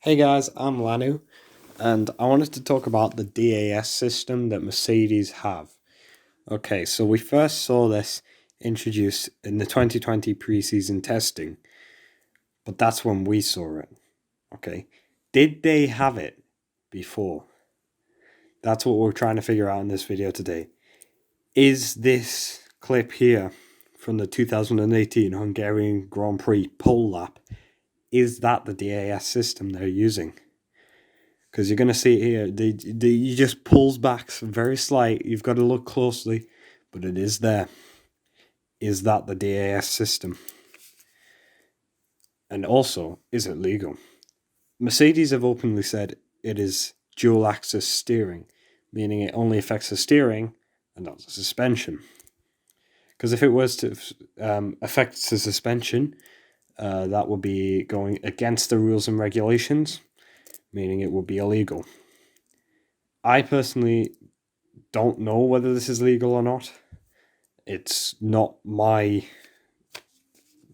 Hey guys, I'm Lanu, and I wanted to talk about the DAS system that Mercedes have. Okay, so we first saw this introduced in the 2020 preseason testing, but that's when we saw it. Okay, did they have it before? That's what we're trying to figure out in this video today. Is this clip here from the 2018 Hungarian Grand Prix pole lap, is that the DAS system they're using? Because you're going to see it here, he just pulls back very slight. You've got to look closely, but it is there. Is that the DAS system? And also, is it legal? Mercedes have openly said it is dual axis steering, meaning it only affects the steering and not the suspension. Because if it was to affect the suspension, that would be going against the rules and regulations, meaning it would be illegal. I personally don't know whether this is legal or not. It's not my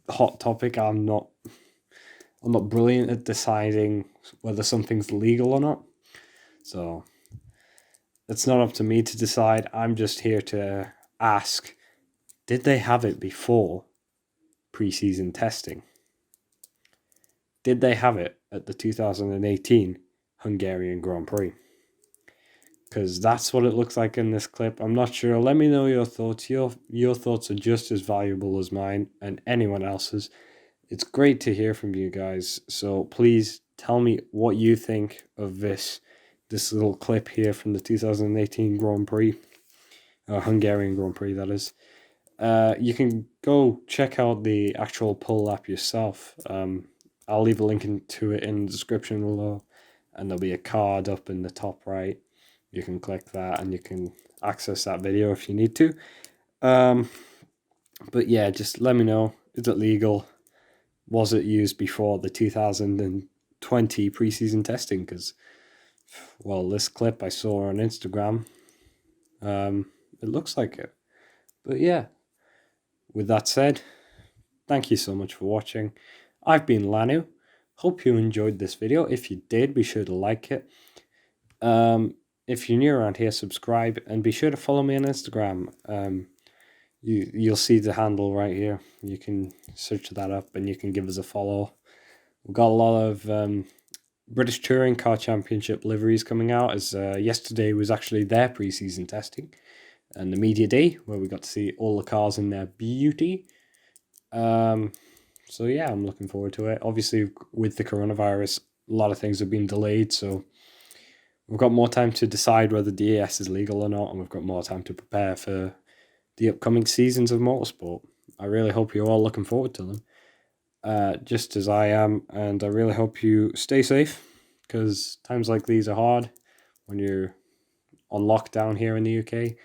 hot topic. I'm not brilliant at deciding whether something's legal or not. So it's not up to me to decide. I'm just here to ask, did they have it before preseason testing? Did they have it at the 2018 Hungarian Grand Prix? Because that's what it looks like in this clip. I'm not sure. Let me know your thoughts. Your thoughts are just as valuable as mine and anyone else's. It's great to hear from you guys. So please tell me what you think of this little clip here from the 2018 Grand Prix, Hungarian Grand Prix, that is. You can go check out the actual pole lap yourself. I'll leave a link to it in the description below, and there'll be a card up in the top right. You can click that and you can access that video if you need to. But yeah, just let me know. Is it legal? Was it used before the 2020 preseason testing? Because, well, this clip I saw on Instagram, it looks like it. But yeah, with that said, thank you so much for watching. I've been Lanu. Hope you enjoyed this video. If you did, be sure to like it. If you're new around here, subscribe and be sure to follow me on Instagram. You'll see the handle right here. You can search that up and you can give us a follow. We've got a lot of British Touring Car Championship liveries coming out, as yesterday was actually their preseason testing and the media day where we got to see all the cars in their beauty. So yeah, I'm looking forward to it. Obviously, with the coronavirus, a lot of things have been delayed, so we've got more time to decide whether DAS is legal or not, and we've got more time to prepare for the upcoming seasons of motorsport. I really hope you're all looking forward to them, just as I am, and I really hope you stay safe, because times like these are hard when you're on lockdown here in the UK,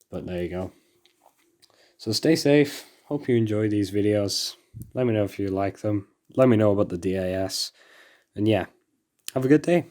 but there you go. So stay safe. Hope you enjoy these videos. Let me know if you like them. Let me know about the DAS. And yeah, have a good day.